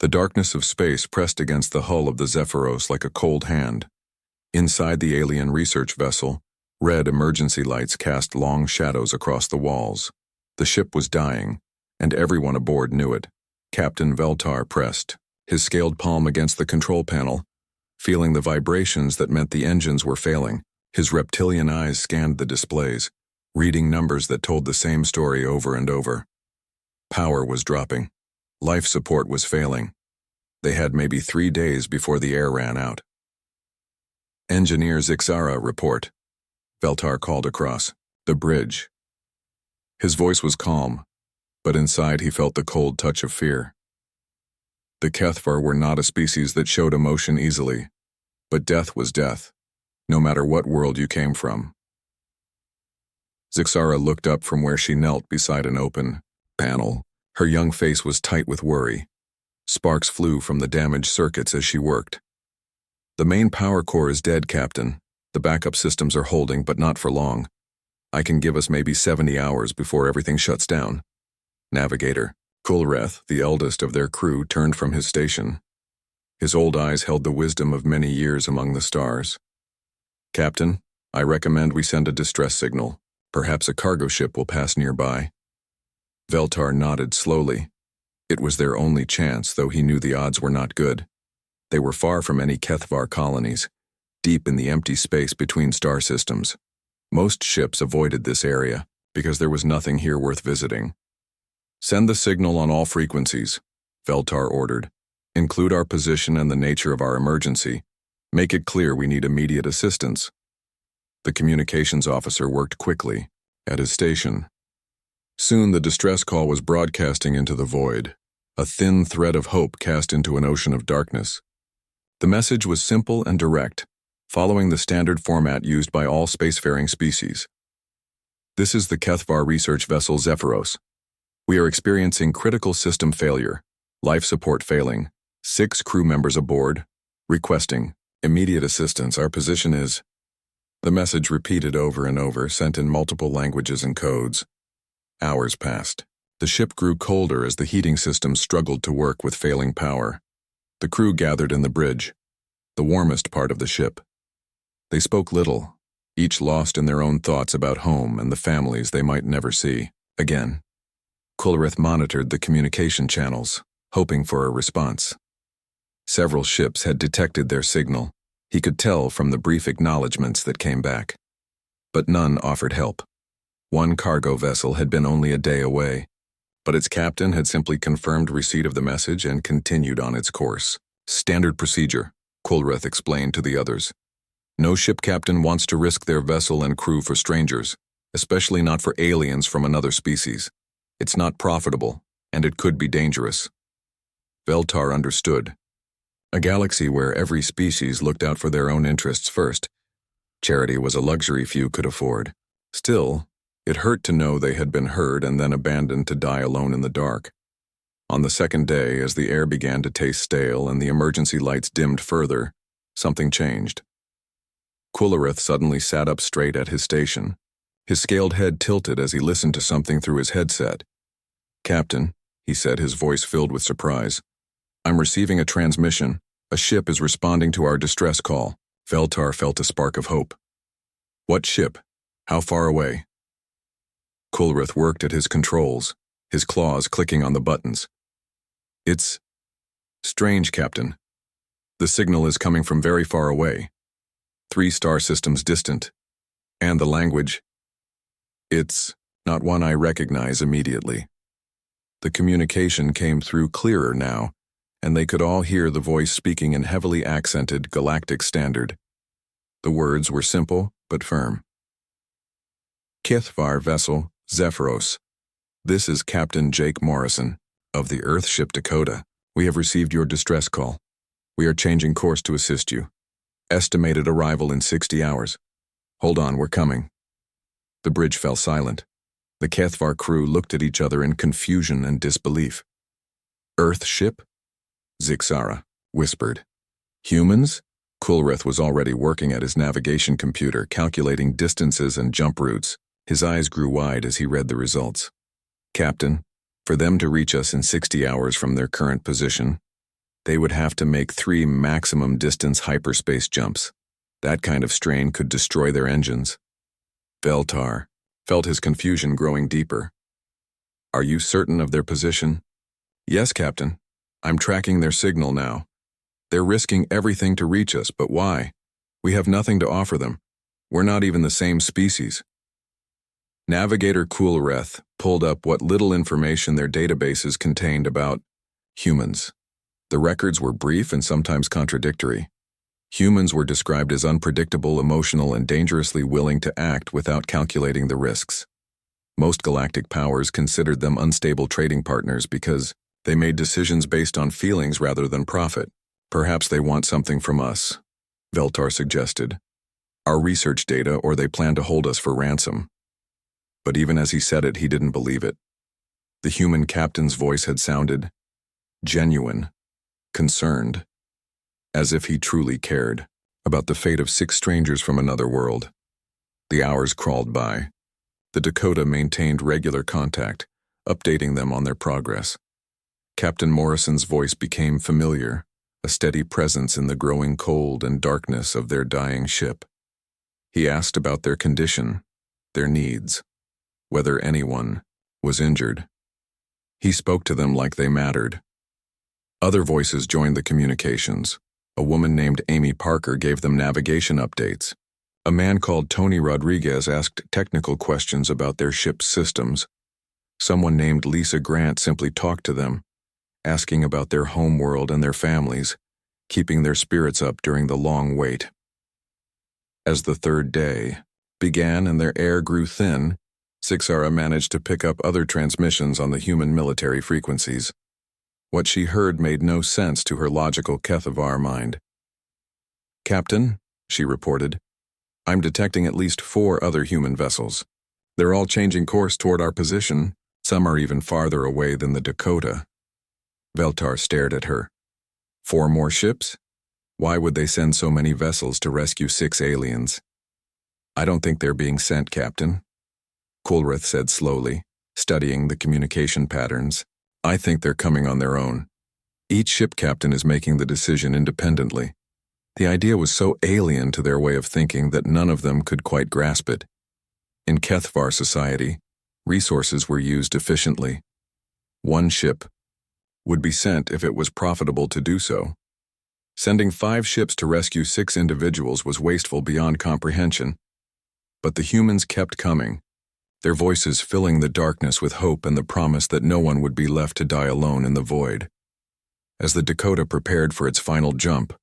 The darkness of space pressed against the hull of the Zephyros like a cold hand. Inside the alien research vessel, red emergency lights cast long shadows across the walls. The ship was dying, and everyone aboard knew it. Captain Veltar pressed, his scaled palm against the control panel, feeling the vibrations that meant the engines were failing. His reptilian eyes scanned the displays, reading numbers that told the same story over and over. Power was dropping. Life support was failing. They had maybe 3 days before the air ran out. Engineer Zixara, report. Veltar called across the bridge. His voice was calm, but inside he felt the cold touch of fear. The Kethvar were not a species that showed emotion easily, but death was death, no matter what world you came from. Zixara looked up from where she knelt beside an open panel. Her young face was tight with worry. Sparks flew from the damaged circuits as she worked. The main power core is dead, Captain. The backup systems are holding, but not for long. I can give us maybe 70 hours before everything shuts down. Navigator Kulreth, the eldest of their crew, turned from his station. His old eyes held the wisdom of many years among the stars. Captain, I recommend we send a distress signal. Perhaps a cargo ship will pass nearby. Veltar nodded slowly. It was their only chance, though he knew the odds were not good. They were far from any Kethvar colonies, deep in the empty space between star systems. Most ships avoided this area because there was nothing here worth visiting. Send the signal on all frequencies, Veltar ordered. Include our position and the nature of our emergency. Make it clear we need immediate assistance. The communications officer worked quickly at his station. Soon the distress call was broadcasting into the void, a thin thread of hope cast into an ocean of darkness. The message was simple and direct, following the standard format used by all spacefaring species. This is the Kethvar research vessel Zephyros. We are experiencing critical system failure, life support failing, 6 crew members aboard, requesting immediate assistance. Our position is... The message repeated over and over, sent in multiple languages and codes. Hours passed. The ship grew colder as the heating systems struggled to work with failing power. The crew gathered in the bridge, the warmest part of the ship. They spoke little, each lost in their own thoughts about home and the families they might never see again. Kulrith monitored the communication channels, hoping for a response. Several ships had detected their signal. He could tell from the brief acknowledgments that came back. But none offered help. One cargo vessel had been only a day away, but its captain had simply confirmed receipt of the message and continued on its course. Standard procedure, Kulrith explained to the others. No ship captain wants to risk their vessel and crew for strangers, especially not for aliens from another species. It's not profitable, and it could be dangerous. Veltar understood. A galaxy where every species looked out for their own interests first. Charity was a luxury few could afford. Still, it hurt to know they had been heard and then abandoned to die alone in the dark. On the second day, as the air began to taste stale and the emergency lights dimmed further, something changed. Kulrith suddenly sat up straight at his station. His scaled head tilted as he listened to something through his headset. Captain, he said, his voice filled with surprise. I'm receiving a transmission. A ship is responding to our distress call. Veltar felt a spark of hope. What ship? How far away? Kulrith worked at his controls, his claws clicking on the buttons. It's strange, Captain. The signal is coming from very far away. 3 star systems distant. And the language. It's not one I recognize immediately. The communication came through clearer now, and they could all hear the voice speaking in heavily accented Galactic standard. The words were simple but firm. Kethvar vessel Zephyros. This is Captain Jake Morrison, of the Earthship Dakota. We have received your distress call. We are changing course to assist you. Estimated arrival in 60 hours. Hold on, we're coming. The bridge fell silent. The Kethvar crew looked at each other in confusion and disbelief. Earthship? Zixara whispered. Humans? Kulrith was already working at his navigation computer, calculating distances and jump routes. His eyes grew wide as he read the results. Captain, for them to reach us in 60 hours from their current position, They would have to make 3 maximum distance hyperspace jumps. That kind of strain could destroy their engines. Veltar felt his confusion growing deeper. Are you certain of their position? Yes, Captain. I'm tracking their signal now. They're risking everything to reach us, but why? We have nothing to offer them. We're not even the same species. Navigator Coolreth pulled up what little information their databases contained about humans. The records were brief and sometimes contradictory. Humans were described as unpredictable, emotional, and dangerously willing to act without calculating the risks. Most galactic powers considered them unstable trading partners because they made decisions based on feelings rather than profit. Perhaps they want something from us, Veltar suggested. Our research data, or they plan to hold us for ransom. But even as he said it, he didn't believe it. The human captain's voice had sounded genuine, concerned, as if he truly cared about the fate of 6 strangers from another world. The hours crawled by. The Dakota maintained regular contact, updating them on their progress. Captain Morrison's voice became familiar, a steady presence in the growing cold and darkness of their dying ship. He asked about their condition, their needs, whether anyone was injured. He spoke to them like they mattered. Other voices joined the communications. A woman named Amy Parker gave them navigation updates. A man called Tony Rodriguez asked technical questions about their ship's systems. Someone named Lisa Grant simply talked to them, asking about their home world and their families, keeping their spirits up during the long wait. As the 3rd day began and their air grew thin, Sixara managed to pick up other transmissions on the human military frequencies. What she heard made no sense to her logical Kethavar mind. Captain, she reported, I'm detecting at least 4 other human vessels. They're all changing course toward our position. Some are even farther away than the Dakota. Veltar stared at her. 4 more ships? Why would they send so many vessels to rescue 6 aliens? I don't think they're being sent, Captain, Coolreth said slowly, studying the communication patterns. I think they're coming on their own. Each ship captain is making the decision independently. The idea was so alien to their way of thinking that none of them could quite grasp it. In Kethvar society, resources were used efficiently. 1 ship would be sent if it was profitable to do so. Sending 5 ships to rescue 6 individuals was wasteful beyond comprehension. But the humans kept coming, their voices filling the darkness with hope and the promise that no one would be left to die alone in the void. As the Dakota prepared for its final jump,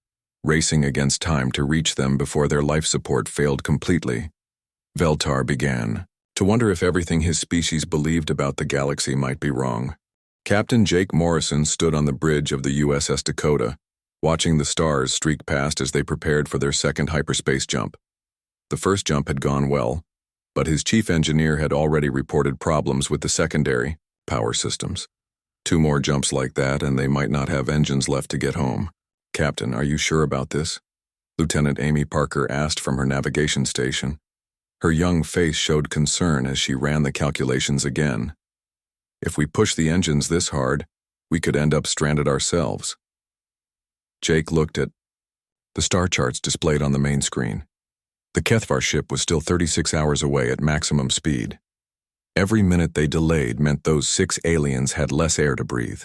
racing against time to reach them before their life support failed completely, Veltar began to wonder if everything his species believed about the galaxy might be wrong. Captain Jake Morrison stood on the bridge of the USS Dakota, watching the stars streak past as they prepared for their 2nd hyperspace jump. The first jump had gone well, but his chief engineer had already reported problems with the secondary power systems. 2 more jumps like that and they might not have engines left to get home. Captain, are you sure about this? Lieutenant Amy Parker asked from her navigation station. Her young face showed concern as she ran the calculations again. If we push the engines this hard, we could end up stranded ourselves. Jake looked at the star charts displayed on the main screen. The Kethvar ship was still 36 hours away at maximum speed. Every minute they delayed meant those 6 aliens had less air to breathe.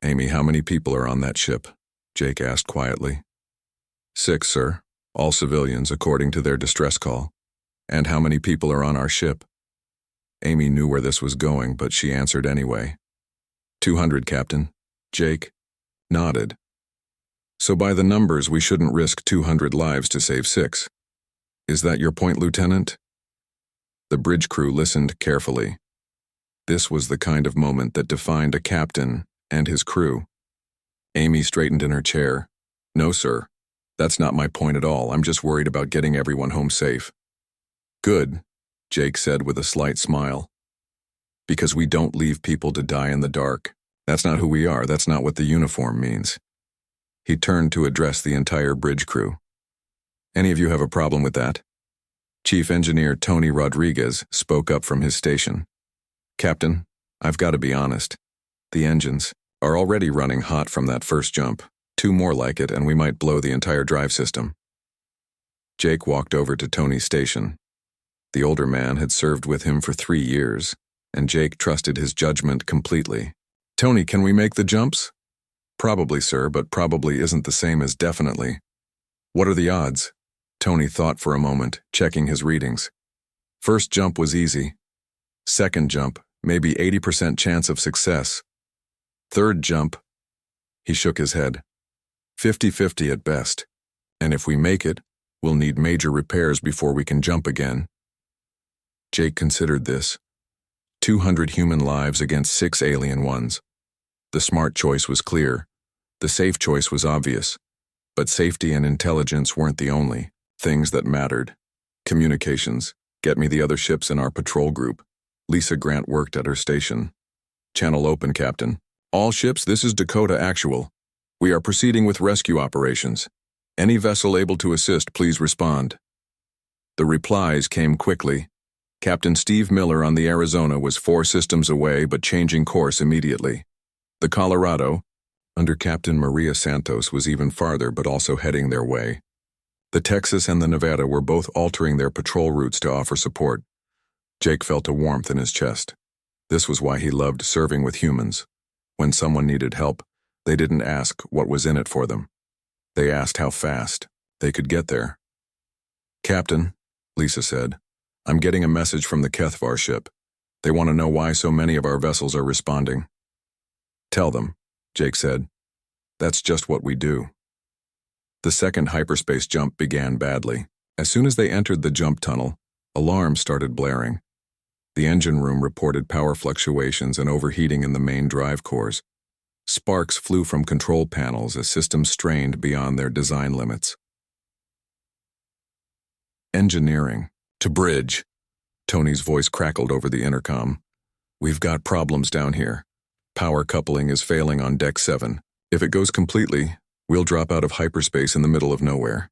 Amy, how many people are on that ship? Jake asked quietly. 6, sir. All civilians, according to their distress call. And how many people are on our ship? Amy knew where this was going, but she answered anyway. 200, Captain. Jake nodded. So by the numbers, we shouldn't risk 200 lives to save 6. Is that your point, Lieutenant? The bridge crew listened carefully. This was the kind of moment that defined a captain and his crew. Amy straightened in her chair. No, sir. That's not my point at all. I'm just worried about getting everyone home safe. Good, Jake said with a slight smile. Because we don't leave people to die in the dark. That's not who we are. That's not what the uniform means. He turned to address the entire bridge crew. Any of you have a problem with that? Chief Engineer Tony Rodriguez spoke up from his station. Captain, I've got to be honest. The engines, are already running hot from that first jump. 2 more like it and we might blow the entire drive system. Jake walked over to Tony's station. The older man had served with him for 3 years, and Jake trusted his judgment completely. "Tony, can we make the jumps?" "Probably, sir, but probably isn't the same as definitely." "What are the odds?" Tony thought for a moment, checking his readings. First jump was easy. Second jump, maybe 80% chance of success. Third jump, he shook his head. 50-50 at best. And if we make it, we'll need major repairs before we can jump again. Jake considered this. 200 human lives against 6 alien ones. The smart choice was clear. The safe choice was obvious. But safety and intelligence weren't the only things that mattered. Communications. Get me the other ships in our patrol group. Lisa Grant worked at her station. "Channel open, Captain. All ships, this is Dakota Actual. We are proceeding with rescue operations. Any vessel able to assist, please respond." The replies came quickly. Captain Steve Miller on the Arizona was 4 systems away but changing course immediately. The Colorado, under Captain Maria Santos, was even farther but also heading their way. The Texas and the Nevada were both altering their patrol routes to offer support. Jake felt a warmth in his chest. This was why he loved serving with humans. When someone needed help, they didn't ask what was in it for them. They asked how fast they could get there. "Captain," Lisa said, "I'm getting a message from the HFY ship. They want to know why so many of our vessels are responding." "Tell them," Jake said. "That's just what we do." The second hyperspace jump began badly. As soon as they entered the jump tunnel, alarms started blaring. The engine room reported power fluctuations and overheating in the main drive cores. Sparks flew from control panels as systems strained beyond their design limits. "Engineering. To bridge." Tony's voice crackled over the intercom. "We've got problems down here. Power coupling is failing on Deck 7. If it goes completely, we'll drop out of hyperspace in the middle of nowhere."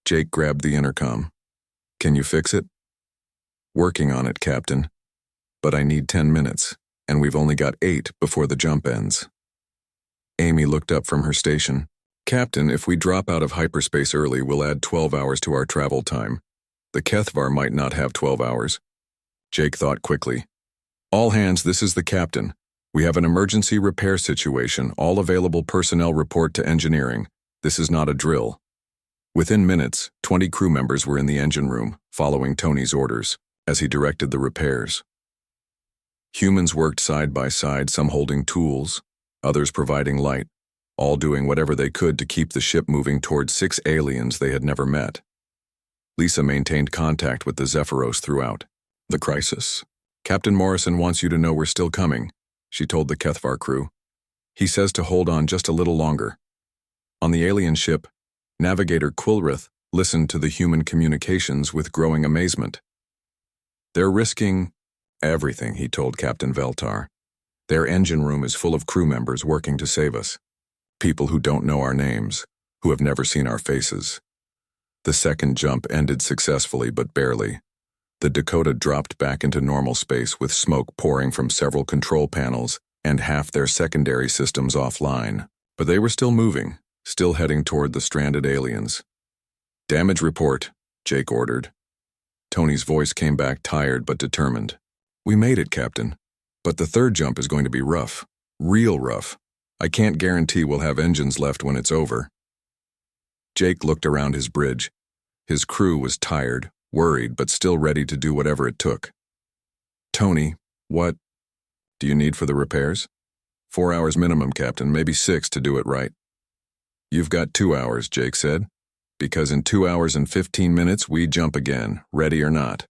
Jake grabbed the intercom. "Can you fix it?" "Working on it, Captain. But I need 10 minutes, and we've only got 8 before the jump ends." Amy looked up from her station. "Captain, if we drop out of hyperspace early, we'll add 12 hours to our travel time. The HFY might not have 12 hours. Jake thought quickly. "All hands, this is the captain. We have an emergency repair situation. All available personnel report to engineering. This is not a drill." Within minutes, 20 crew members were in the engine room, following Tony's orders, as he directed the repairs. Humans worked side by side, some holding tools, others providing light, all doing whatever they could to keep the ship moving towards 6 aliens they had never met. Lisa maintained contact with the Zephyros throughout. "The crisis. Captain Morrison wants you to know we're still coming," she told the HFY crew. "He says to hold on just a little longer." On the alien ship, Navigator Quilrith listened to the human communications with growing amazement. "They're risking everything," he told Captain Veltar. "Their engine room is full of crew members working to save us. People who don't know our names, who have never seen our faces." The second jump ended successfully, but barely. The Dakota dropped back into normal space with smoke pouring from several control panels and half their secondary systems offline. But they were still moving, still heading toward the stranded aliens. "Damage report," Jake ordered. Tony's voice came back tired but determined. "We made it, Captain. But the third jump is going to be rough. Real rough. I can't guarantee we'll have engines left when it's over." Jake looked around his bridge. His crew was tired, worried, but still ready to do whatever it took. "Tony, what do you need for the repairs?" 4 hours minimum, Captain, maybe 6 to do it right." "You've got 2 hours, Jake said. "Because in 2 hours and 15 minutes, we jump again, ready or not."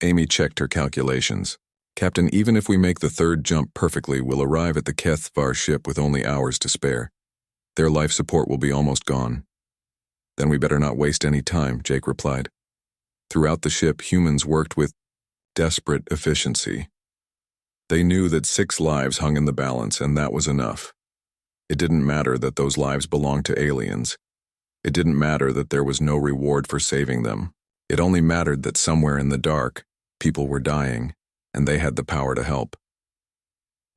Amy checked her calculations. "Captain, even if we make the third jump perfectly, we'll arrive at the HFY ship with only hours to spare. Their life support will be almost gone." "Then we better not waste any time," Jake replied. Throughout the ship, humans worked with desperate efficiency. They knew that 6 lives hung in the balance, and that was enough. It didn't matter that those lives belonged to aliens. It didn't matter that there was no reward for saving them. It only mattered that somewhere in the dark, people were dying, and they had the power to help.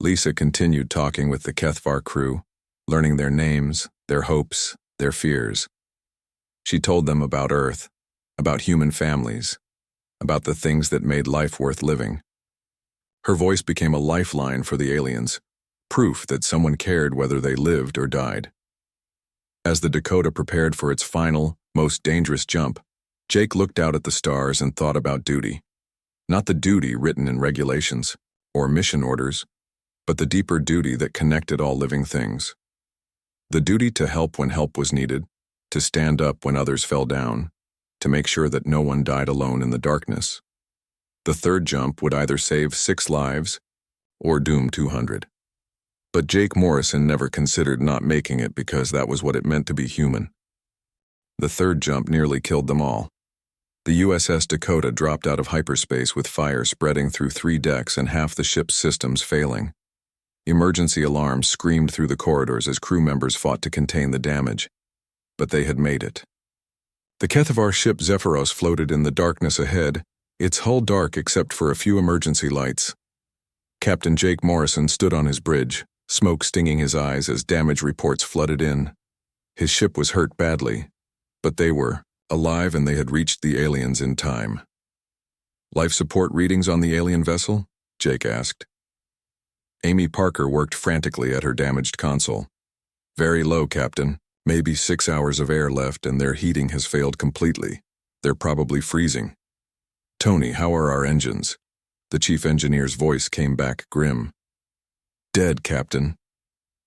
Lisa continued talking with the Kethvar crew, learning their names, their hopes, their fears. She told them about Earth, about human families, about the things that made life worth living. Her voice became a lifeline for the aliens, proof that someone cared whether they lived or died. As the Dakota prepared for its final, most dangerous jump, Jake looked out at the stars and thought about duty. Not the duty written in regulations or mission orders, but the deeper duty that connected all living things. The duty to help when help was needed, to stand up when others fell down, to make sure that no one died alone in the darkness. The third jump would either save 6 lives or doom 200. But Jake Morrison never considered not making it because that was what it meant to be human. The third jump nearly killed them all. The USS Dakota dropped out of hyperspace with fire spreading through 3 decks and half the ship's systems failing. Emergency alarms screamed through the corridors as crew members fought to contain the damage. But they had made it. The Kethvar ship Zephyros floated in the darkness ahead, its hull dark except for a few emergency lights. Captain Jake Morrison stood on his bridge, smoke stinging his eyes as damage reports flooded in. His ship was hurt badly, but they were alive and they had reached the aliens in time. Life support readings on the alien vessel? Jake asked. Amy Parker worked frantically at her damaged console. Very low, Captain. Maybe 6 hours of air left and their heating has failed completely. They're probably freezing. Tony, how are our engines? The chief engineer's voice came back grim. Dead, Captain.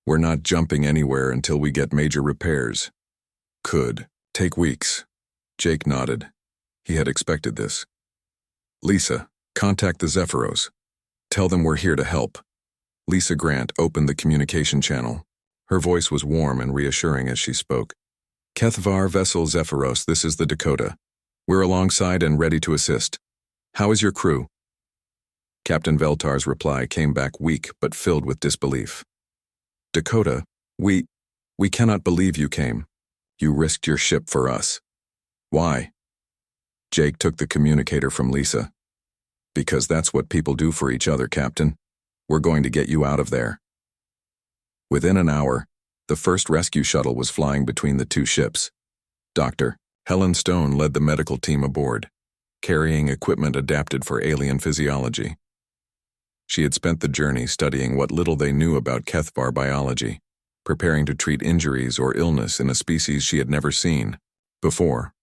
We're not jumping anywhere until we get major repairs. Could take weeks. Jake nodded. He had expected this. Lisa, contact the Zephyros. Tell them we're here to help. Lisa Grant opened the communication channel. Her voice was warm and reassuring as she spoke. Kethvar vessel Zephyros, this is the Dakota. We're alongside and ready to assist. How is your crew? Captain Veltar's reply came back weak but filled with disbelief. Dakota, we cannot believe you came. You risked your ship for us. Why? Jake took the communicator from Lisa. Because that's what people do for each other, Captain. We're going to get you out of there. Within an hour, the first rescue shuttle was flying between the 2 ships. Dr. Helen Stone led the medical team aboard, carrying equipment adapted for alien physiology. She had spent the journey studying what little they knew about Kethvar biology, preparing to treat injuries or illness in a species she had never seen before.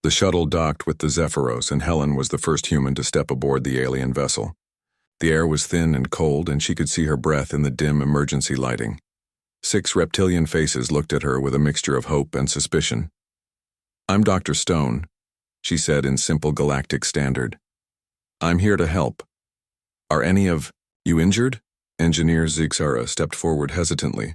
The shuttle docked with the Zephyros and Helen was the first human to step aboard the alien vessel. The air was thin and cold and she could see her breath in the dim emergency lighting. 6 reptilian faces looked at her with a mixture of hope and suspicion. I'm Dr. Stone, she said in simple galactic standard. I'm here to help. Are any of you injured? Engineer Zixara stepped forward hesitantly.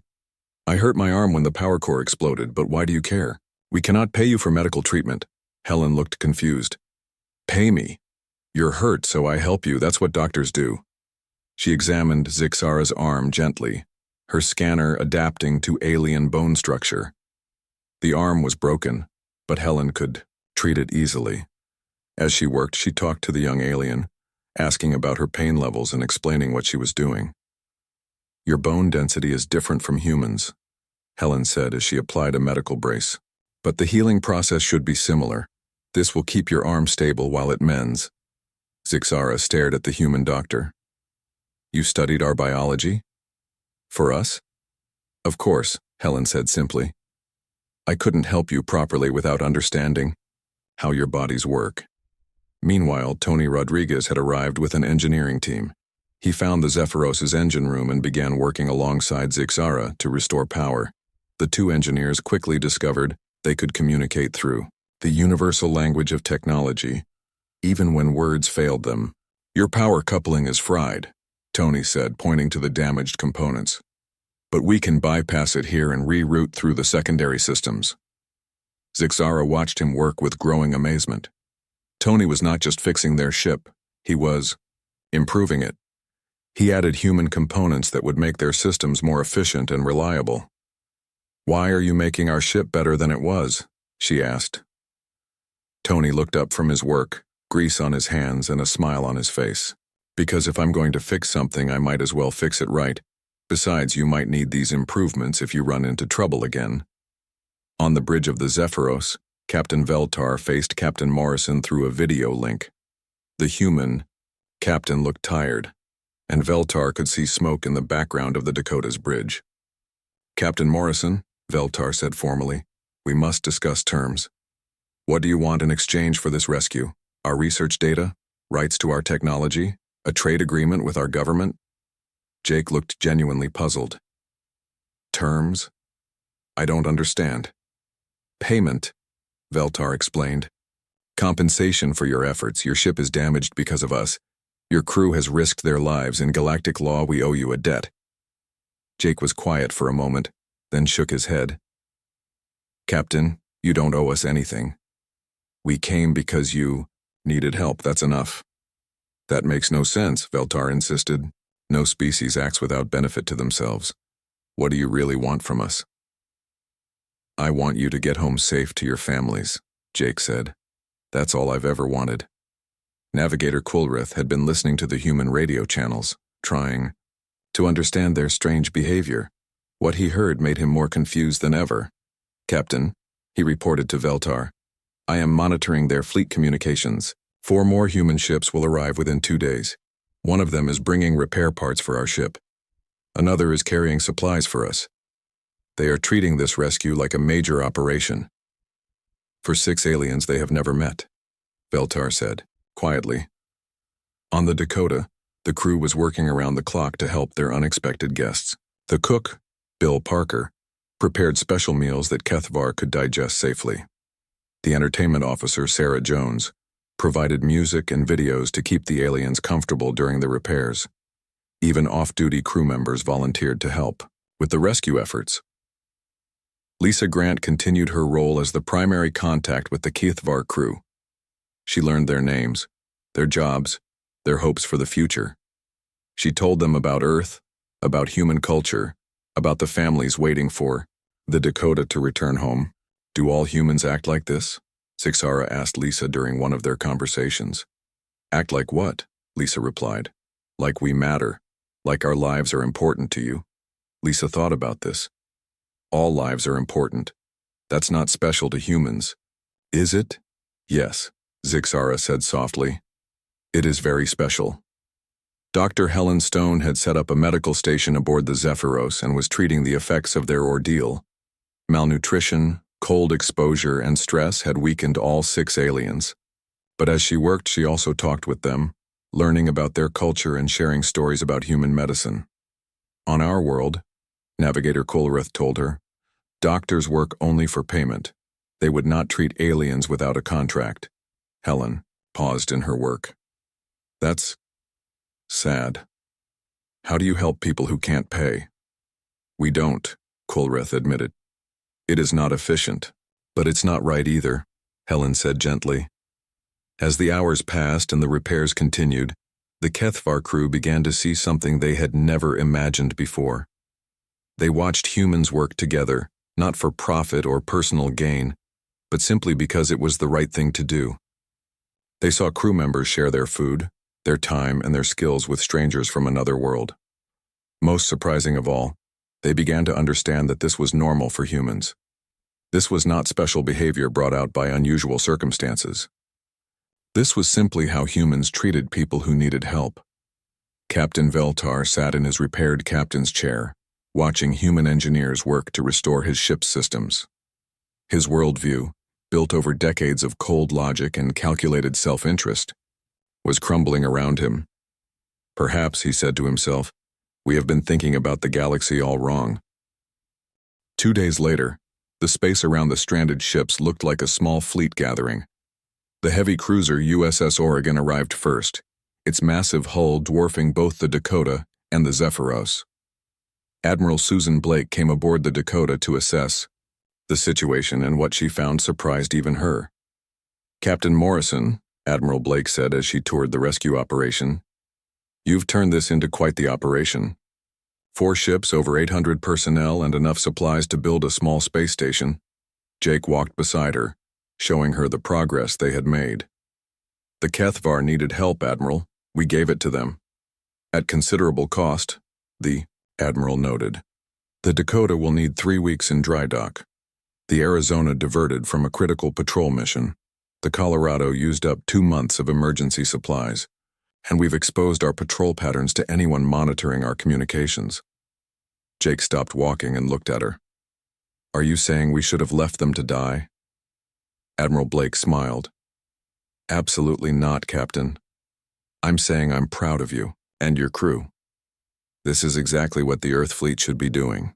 I hurt my arm when the power core exploded, but why do you care? We cannot pay you for medical treatment. Helen looked confused. Pay me? You're hurt, so I help you. That's what doctors do. She examined Zixara's arm gently, her scanner adapting to alien bone structure. The arm was broken, but Helen could treat it easily. As she worked, she talked to the young alien, asking about her pain levels and explaining what she was doing. Your bone density is different from humans, Helen said as she applied a medical brace. But the healing process should be similar. This will keep your arm stable while it mends. Zixara stared at the human doctor. You studied our biology? For us? Of course, Helen said simply. I couldn't help you properly without understanding how your bodies work. Meanwhile, Tony Rodriguez had arrived with an engineering team. He found the Zephyros' engine room and began working alongside Zixara to restore power. The 2 engineers quickly discovered they could communicate through the universal language of technology, even when words failed them. Your power coupling is fried, Tony said, pointing to the damaged components. But we can bypass it here and reroute through the secondary systems. Zixara watched him work with growing amazement. Tony was not just fixing their ship, he was improving it. He added human components that would make their systems more efficient and reliable. Why are you making our ship better than it was? She asked. Tony looked up from his work, grease on his hands and a smile on his face. Because if I'm going to fix something, I might as well fix it right. Besides, you might need these improvements if you run into trouble again. On the bridge of the Zephyros, Captain Veltar faced Captain Morrison through a video link. The human captain looked tired, and Veltar could see smoke in the background of the Dakota's bridge. Captain Morrison, Veltar said formally, we must discuss terms. What do you want in exchange for this rescue? Our research data? Rights to our technology? A trade agreement with our government? Jake looked genuinely puzzled. Terms? I don't understand. Payment, Veltar explained. Compensation for your efforts. Your ship is damaged because of us. Your crew has risked their lives. In galactic law, we owe you a debt. Jake was quiet for a moment, then shook his head. Captain, you don't owe us anything. We came because you needed help, that's enough. That makes no sense, Veltar insisted. No species acts without benefit to themselves. What do you really want from us? I want you to get home safe to your families, Jake said. That's all I've ever wanted. Navigator Kulrith had been listening to the human radio channels, trying to understand their strange behavior. What he heard made him more confused than ever. Captain, he reported to Veltar, I am monitoring their fleet communications. 4 more human ships will arrive within 2 days. One of them is bringing repair parts for our ship. Another is carrying supplies for us. They are treating this rescue like a major operation. For 6 aliens they have never met, Veltar said, quietly. On the Dakota, the crew was working around the clock to help their unexpected guests. The cook, Bill Parker, prepared special meals that Kethvar could digest safely. The entertainment officer, Sarah Jones, provided music and videos to keep the aliens comfortable during the repairs. Even off-duty crew members volunteered to help with the rescue efforts. Lisa Grant continued her role as the primary contact with the Kethvar crew. She learned their names, their jobs, their hopes for the future. She told them about Earth, about human culture, about the families waiting for the Dakota to return home. Do all humans act like this? Zixara asked Lisa during one of their conversations. Act like what? Lisa replied. Like we matter. Like our lives are important to you. Lisa thought about this. All lives are important. That's not special to humans. Is it? Yes, Zixara said softly. It is very special. Dr. Helen Stone had set up a medical station aboard the Zephyros and was treating the effects of their ordeal. Malnutrition, cold exposure, and stress had weakened all 6 aliens. But as she worked, she also talked with them, learning about their culture and sharing stories about human medicine. On our world, Navigator Kulrith told her, doctors work only for payment. They would not treat aliens without a contract. Helen paused in her work. That's sad. How do you help people who can't pay? We don't, Kulrith admitted. It is not efficient, but it's not right either, Helen said gently. As the hours passed and the repairs continued, the Kethvar crew began to see something they had never imagined before. They watched humans work together, not for profit or personal gain, but simply because it was the right thing to do. They saw crew members share their food, their time, and their skills with strangers from another world. Most surprising of all, they began to understand that this was normal for humans. This was not special behavior brought out by unusual circumstances. This was simply how humans treated people who needed help. Captain Veltar sat in his repaired captain's chair, watching human engineers work to restore his ship's systems. His worldview, built over decades of cold logic and calculated self-interest, was crumbling around him. Perhaps, he said to himself, we have been thinking about the galaxy all wrong. 2 days later, the space around the stranded ships looked like a small fleet gathering. The heavy cruiser USS Oregon arrived first, its massive hull dwarfing both the Dakota and the Zephyros. Admiral Susan Blake came aboard the Dakota to assess the situation, and what she found surprised even her. Captain Morrison, Admiral Blake said as she toured the rescue operation, you've turned this into quite the operation. 4 ships, over 800 personnel, and enough supplies to build a small space station. Jake walked beside her, showing her the progress they had made. The Kethvar needed help, Admiral. We gave it to them. At considerable cost, the Admiral noted. The Dakota will need 3 weeks in dry dock. The Arizona diverted from a critical patrol mission. The Colorado used up 2 months of emergency supplies, and we've exposed our patrol patterns to anyone monitoring our communications. Jake stopped walking and looked at her. Are you saying we should have left them to die? Admiral Blake smiled. Absolutely not, Captain. I'm saying I'm proud of you and your crew. This is exactly what the Earth fleet should be doing.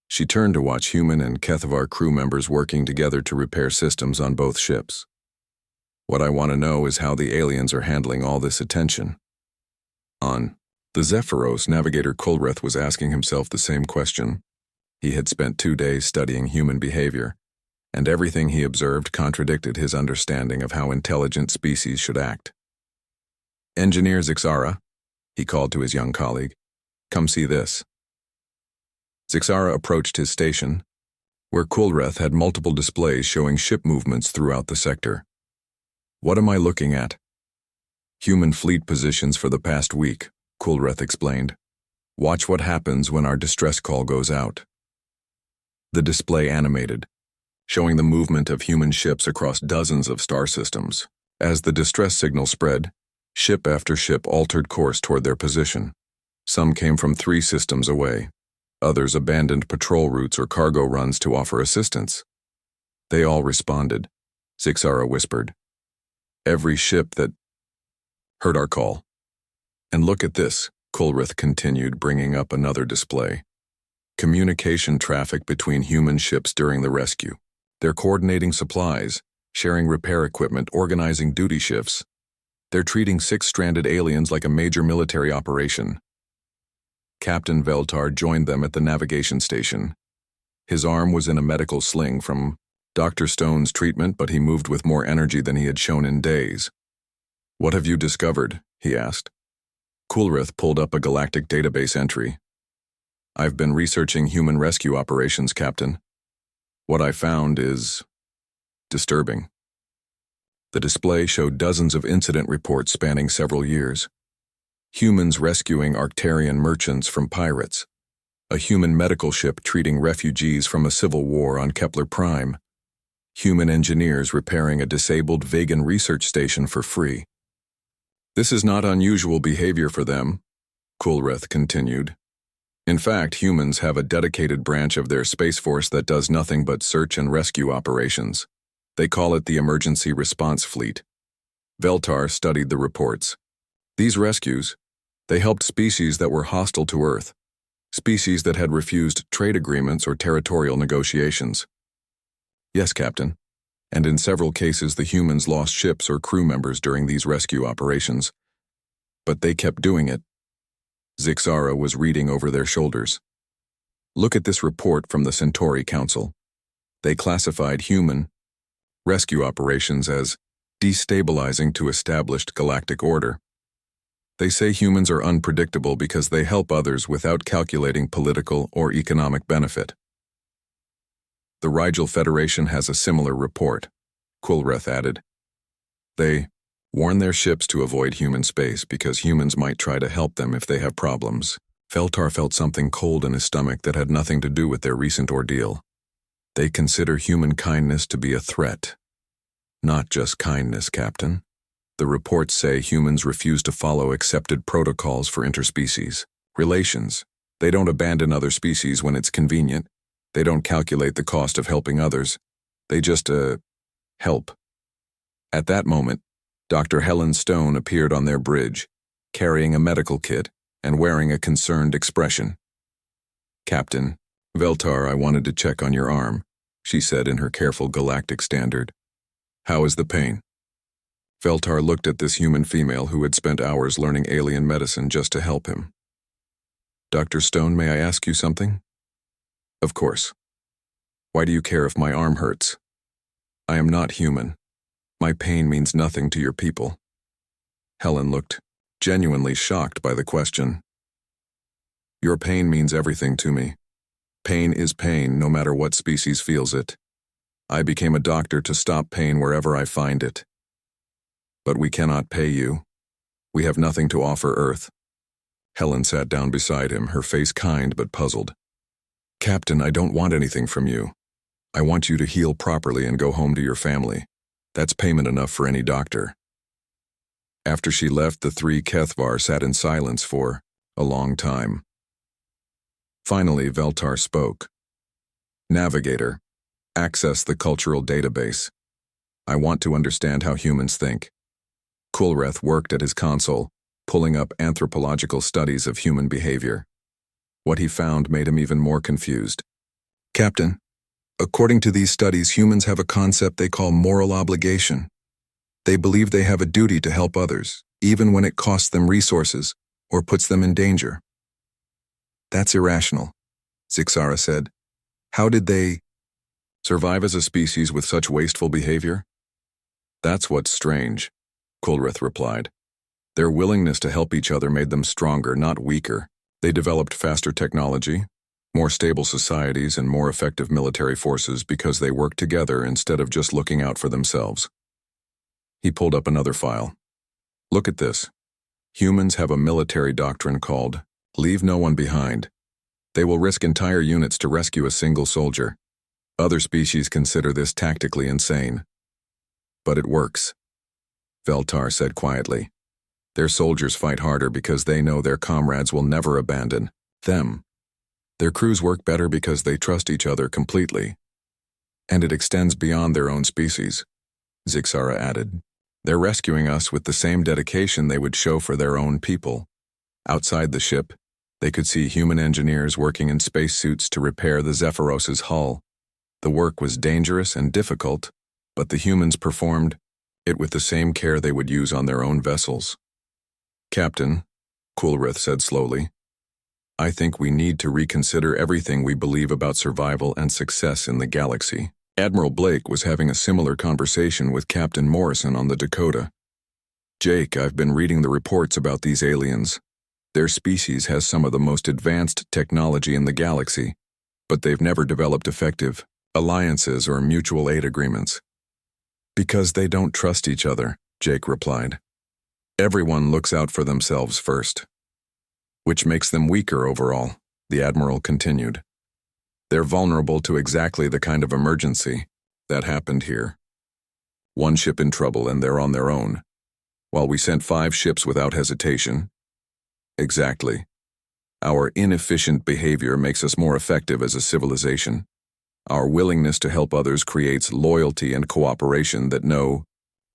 She turned to watch human and Kethavar crew members working together to repair systems on both ships. What I want to know is how the aliens are handling all this attention. On the Zephyros, Navigator Kulreth was asking himself the same question. He had spent 2 days studying human behavior, and everything he observed contradicted his understanding of how intelligent species should act. Engineer Zixara, he called to his young colleague, come see this. Zixara approached his station, where Kulreth had multiple displays showing ship movements throughout the sector. What am I looking at? Human fleet positions for the past week, Kulreth explained. Watch what happens when our distress call goes out. The display animated, showing the movement of human ships across dozens of star systems. As the distress signal spread, ship after ship altered course toward their position. Some came from 3 systems away. Others abandoned patrol routes or cargo runs to offer assistance. They all responded, Zixara whispered. Every ship that heard our call. And look at this, Kulreth continued, bringing up another display. Communication traffic between human ships during the rescue. They're coordinating supplies, sharing repair equipment, organizing duty shifts. They're treating 6 stranded aliens like a major military operation. Captain Veltar joined them at the navigation station. His arm was in a medical sling from Dr. Stone's treatment, but he moved with more energy than he had shown in days. What have you discovered? He asked. Kulreth pulled up a galactic database entry. I've been researching human rescue operations, Captain. What I found is disturbing. The display showed dozens of incident reports spanning several years. Humans rescuing Arctarian merchants from pirates. A human medical ship treating refugees from a civil war on Kepler Prime. Human engineers repairing a disabled vegan research station for free. This is not unusual behavior for them, Kulreth continued. In fact, humans have a dedicated branch of their Space Force that does nothing but search and rescue operations. They call it the Emergency Response Fleet. Veltar studied the reports. These rescues, they helped species that were hostile to Earth, species that had refused trade agreements or territorial negotiations. Yes, Captain. And in several cases the humans lost ships or crew members during these rescue operations. But they kept doing it. Zixara was reading over their shoulders. Look at this report from the Centauri Council. They classified human rescue operations as destabilizing to established galactic order. They say humans are unpredictable because they help others without calculating political or economic benefit. The Rigel Federation has a similar report, Kulreth added. They warn their ships to avoid human space because humans might try to help them if they have problems. Veltar felt something cold in his stomach that had nothing to do with their recent ordeal. They consider human kindness to be a threat. Not just kindness, Captain. The reports say humans refuse to follow accepted protocols for interspecies relations. They don't abandon other species when it's convenient. They don't calculate the cost of helping others. They just, help. At that moment, Dr. Helen Stone appeared on their bridge, carrying a medical kit and wearing a concerned expression. Captain, Veltar, I wanted to check on your arm, she said in her careful galactic standard. How is the pain? Veltar looked at this human female who had spent hours learning alien medicine just to help him. Dr. Stone, may I ask you something? Of course. Why do you care if my arm hurts? I am not human. My pain means nothing to your people. Helen looked genuinely shocked by the question. Your pain means everything to me. Pain is pain, no matter what species feels it. I became a doctor to stop pain wherever I find it. But we cannot pay you. We have nothing to offer Earth. Helen sat down beside him, her face kind but puzzled. Captain, I don't want anything from you. I want you to heal properly and go home to your family. That's payment enough for any doctor. After she left, the three Kethvar sat in silence for a long time. Finally, Veltar spoke. Navigator, access the cultural database. I want to understand how humans think. Kulreth worked at his console, pulling up anthropological studies of human behavior. What he found made him even more confused. Captain, according to these studies, humans have a concept they call moral obligation. They believe they have a duty to help others, even when it costs them resources or puts them in danger. That's irrational, Zixara said. How did they survive as a species with such wasteful behavior? That's what's strange, Kulreth replied. Their willingness to help each other made them stronger, not weaker. They developed faster technology, more stable societies, and more effective military forces because they worked together instead of just looking out for themselves. He pulled up another file. Look at this. Humans have a military doctrine called, leave no one behind. They will risk entire units to rescue a single soldier. Other species consider this tactically insane. But it works, Veltar said quietly. Their soldiers fight harder because they know their comrades will never abandon them. Their crews work better because they trust each other completely. And it extends beyond their own species, Zixara added. They're rescuing us with the same dedication they would show for their own people. Outside the ship, they could see human engineers working in spacesuits to repair the Zephyros's hull. The work was dangerous and difficult, but the humans performed it with the same care they would use on their own vessels. Captain, Kulreth said slowly, I think we need to reconsider everything we believe about survival and success in the galaxy. Admiral Blake was having a similar conversation with Captain Morrison on the Dakota. Jake, I've been reading the reports about these aliens. Their species has some of the most advanced technology in the galaxy, but they've never developed effective alliances or mutual aid agreements. Because they don't trust each other, Jake replied. Everyone looks out for themselves first. Which makes them weaker overall, the Admiral continued. They're vulnerable to exactly the kind of emergency that happened here. One ship in trouble and they're on their own, while we sent 5 ships without hesitation. Exactly. Our inefficient behavior makes us more effective as a civilization. Our willingness to help others creates loyalty and cooperation that no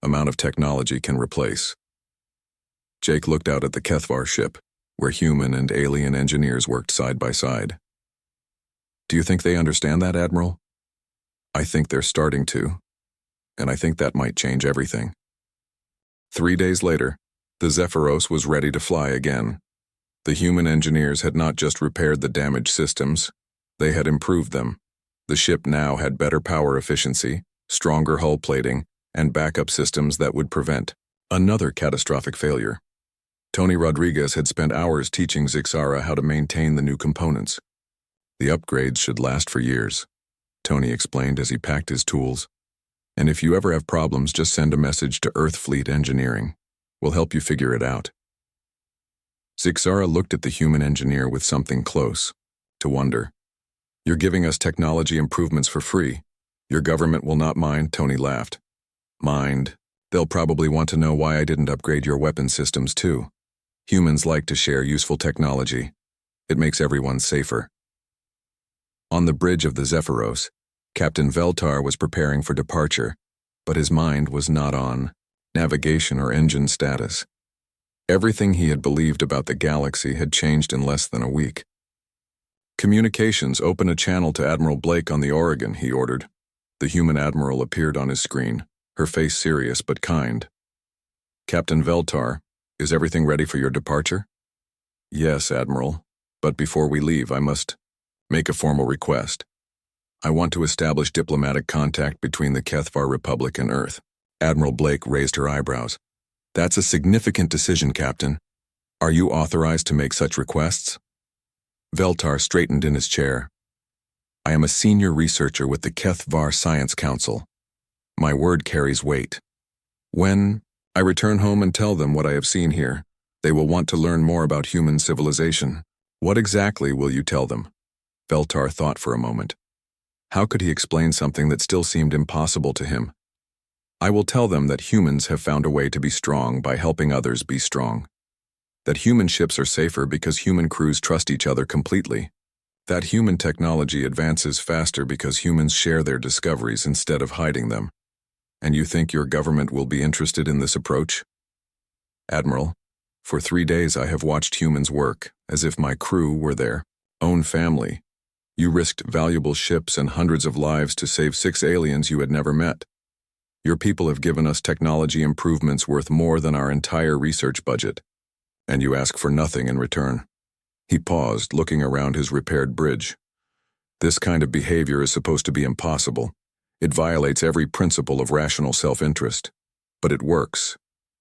amount of technology can replace. Jake looked out at the Kethvar ship, where human and alien engineers worked side by side. Do you think they understand that, Admiral? I think they're starting to, and I think that might change everything. 3 days later, the Zephyros was ready to fly again. The human engineers had not just repaired the damaged systems, they had improved them. The ship now had better power efficiency, stronger hull plating, and backup systems that would prevent another catastrophic failure. Tony Rodriguez had spent hours teaching Zixara how to maintain the new components. The upgrades should last for years, Tony explained as he packed his tools. And if you ever have problems, just send a message to Earth Fleet Engineering. We'll help you figure it out. Zixara looked at the human engineer with something close to wonder. You're giving us technology improvements for free. Your government will not mind, Tony laughed. Mind. They'll probably want to know why I didn't upgrade your weapon systems too. Humans like to share useful technology. It makes everyone safer. On the bridge of the Zephyros, Captain Veltar was preparing for departure, but his mind was not on navigation or engine status. Everything he had believed about the galaxy had changed in less than a week. Communications, open a channel to Admiral Blake on the Oregon, he ordered. The human admiral appeared on his screen, her face serious but kind. Captain Veltar, is everything ready for your departure? Yes, Admiral, but before we leave, I must make a formal request. I want to establish diplomatic contact between the Kethvar Republic and Earth. Admiral Blake raised her eyebrows. That's a significant decision, Captain. Are you authorized to make such requests? Veltar straightened in his chair. I am a senior researcher with the Kethvar Science Council. My word carries weight. When I return home and tell them what I have seen here, They will want to learn more about human civilization. What exactly will you tell them? Veltar thought for a moment. How could he explain something that still seemed impossible to him? I will tell them that humans have found a way to be strong by helping others be strong. That human ships are safer because human crews trust each other completely. That human technology advances faster because humans share their discoveries instead of hiding them. And you think your government will be interested in this approach? Admiral, for 3 days I have watched humans work, as if my crew were their own family. You risked valuable ships and hundreds of lives to save 6 aliens you had never met. Your people have given us technology improvements worth more than our entire research budget. And you ask for nothing in return. He paused, looking around his repaired bridge. This kind of behavior is supposed to be impossible. It violates every principle of rational self-interest. But it works.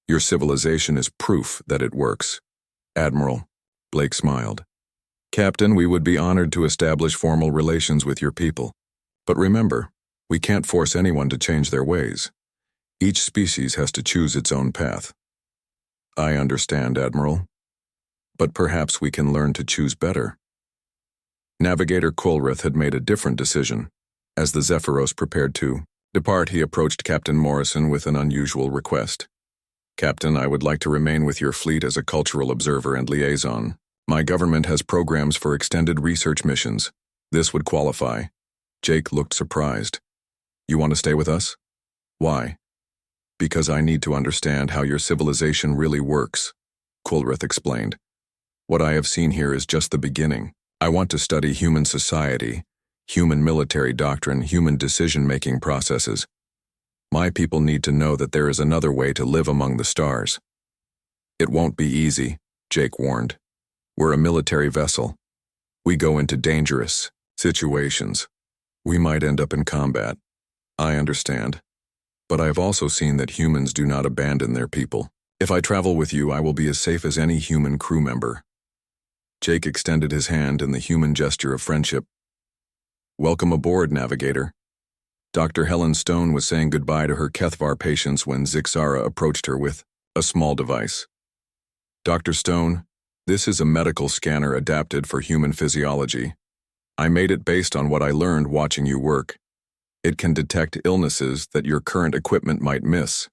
Your civilization is proof that it works. Admiral, Blake smiled. Captain, we would be honored to establish formal relations with your people. But remember, we can't force anyone to change their ways. Each species has to choose its own path. I understand, Admiral. But perhaps we can learn to choose better. Navigator Kulrith had made a different decision. As the Zephyros prepared to depart, he approached Captain Morrison with an unusual request. Captain, I would like to remain with your fleet as a cultural observer and liaison. My government has programs for extended research missions. This would qualify. Jake looked surprised. You want to stay with us? Why? Because I need to understand how your civilization really works, Kulrith explained. What I have seen here is just the beginning. I want to study human society, human military doctrine, human decision-making processes. My people need to know that there is another way to live among the stars. It won't be easy, Jake warned. We're a military vessel. We go into dangerous situations. We might end up in combat. I understand. But I have also seen that humans do not abandon their people. If I travel with you, I will be as safe as any human crew member. Jake extended his hand in the human gesture of friendship. Welcome aboard, Navigator. Dr. Helen Stone was saying goodbye to her Kethvar patients when Zixara approached her with a small device. Dr. Stone, this is a medical scanner adapted for human physiology. I made it based on what I learned watching you work. It can detect illnesses that your current equipment might miss.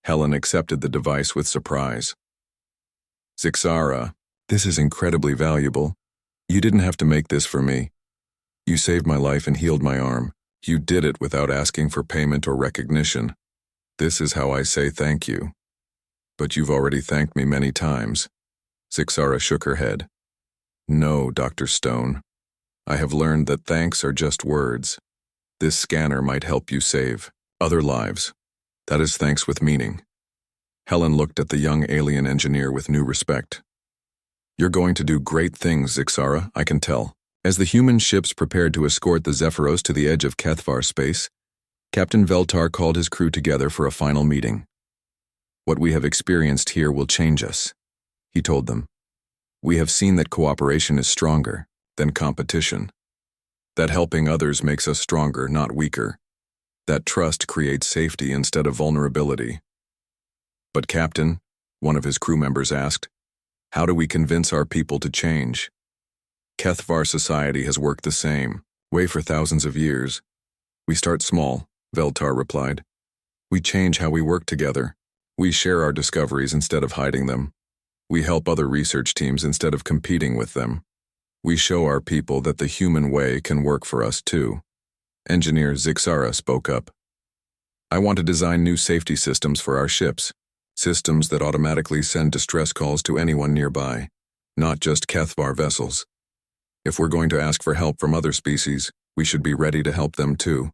Helen accepted the device with surprise. Zixara, this is incredibly valuable. You didn't have to make this for me. You saved my life and healed my arm. You did it without asking for payment or recognition. This is how I say thank you. But you've already thanked me many times. Zixara shook her head. No, Dr. Stone. I have learned that thanks are just words. This scanner might help you save other lives. That is thanks with meaning. Helen looked at the young alien engineer with new respect. You're going to do great things, Zixara, I can tell. As the human ships prepared to escort the Zephyros to the edge of Kethvar space, Captain Veltar called his crew together for a final meeting. What we have experienced here will change us, he told them. We have seen that cooperation is stronger than competition. That helping others makes us stronger, not weaker. That trust creates safety instead of vulnerability. But Captain, one of his crew members asked, how do we convince our people to change? Kethvar society has worked the same way for thousands of years. We start small, Veltar replied. We change how we work together. We share our discoveries instead of hiding them. We help other research teams instead of competing with them. We show our people that the human way can work for us too. Engineer Zixara spoke up. I want to design new safety systems for our ships, systems that automatically send distress calls to anyone nearby, not just Kethvar vessels. If we're going to ask for help from other species, we should be ready to help them too.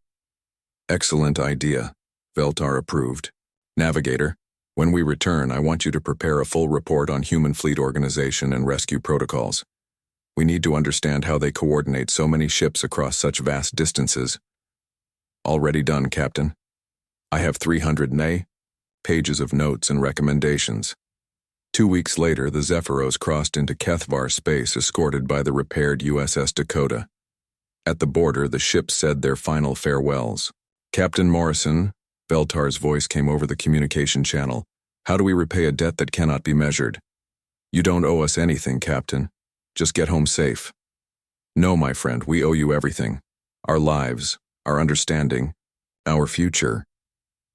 Excellent idea, Veltar approved. Navigator, when we return, I want you to prepare a full report on human fleet organization and rescue protocols. We need to understand how they coordinate so many ships across such vast distances. Already done, Captain. I have 300 pages of notes and recommendations. 2 weeks later, the Zephyros crossed into Kethvar space escorted by the repaired USS Dakota. At the border, the ships said their final farewells. Captain Morrison, Veltar's voice came over the communication channel. How do we repay a debt that cannot be measured? You don't owe us anything, Captain. Just get home safe. No, my friend, we owe you everything. Our lives, our understanding, our future.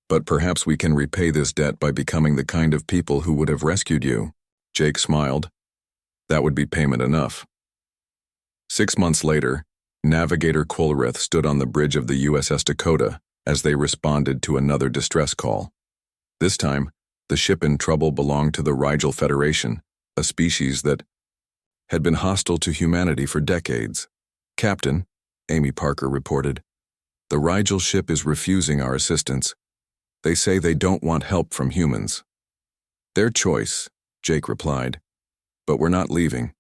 But perhaps we can repay this debt by becoming the kind of people who would have rescued you. Jake smiled. That would be payment enough. 6 months later, Navigator Kulrith stood on the bridge of the USS Dakota as they responded to another distress call. This time, the ship in trouble belonged to the Rigel Federation, a species that had been hostile to humanity for decades. Captain, Amy Parker reported, the Rigel ship is refusing our assistance. They say they don't want help from humans. Their choice, Jake replied, but we're not leaving.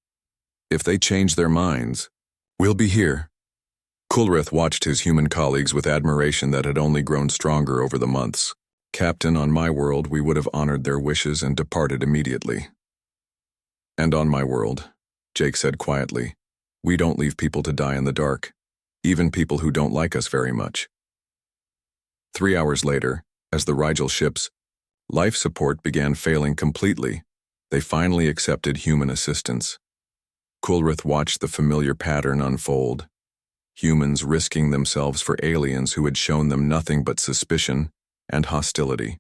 If they change their minds, we'll be here. Kulrith watched his human colleagues with admiration that had only grown stronger over the months. Captain, on my world, we would have honored their wishes and departed immediately. And on my world, Jake said quietly, we don't leave people to die in the dark, even people who don't like us very much. 3 hours later, as the Rigel ship's life support began failing completely, they finally accepted human assistance. Kulrith watched the familiar pattern unfold. Humans risking themselves for aliens who had shown them nothing but suspicion and hostility.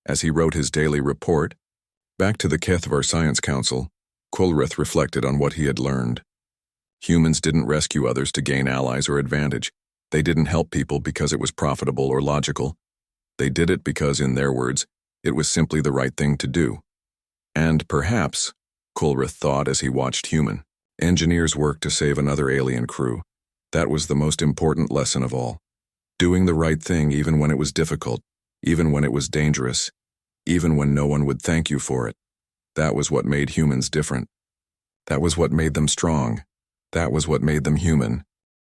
As he wrote his daily report, back to the HFY Science Council, Kulrith reflected on what he had learned. Humans didn't rescue others to gain allies or advantage. They didn't help people because it was profitable or logical. They did it because, in their words, it was simply the right thing to do. And perhaps, Kulrith thought as he watched human engineers work to save another alien crew, that was the most important lesson of all. Doing the right thing even when it was difficult, even when it was dangerous, even when no one would thank you for it. That was what made humans different. That was what made them strong. That was what made them human.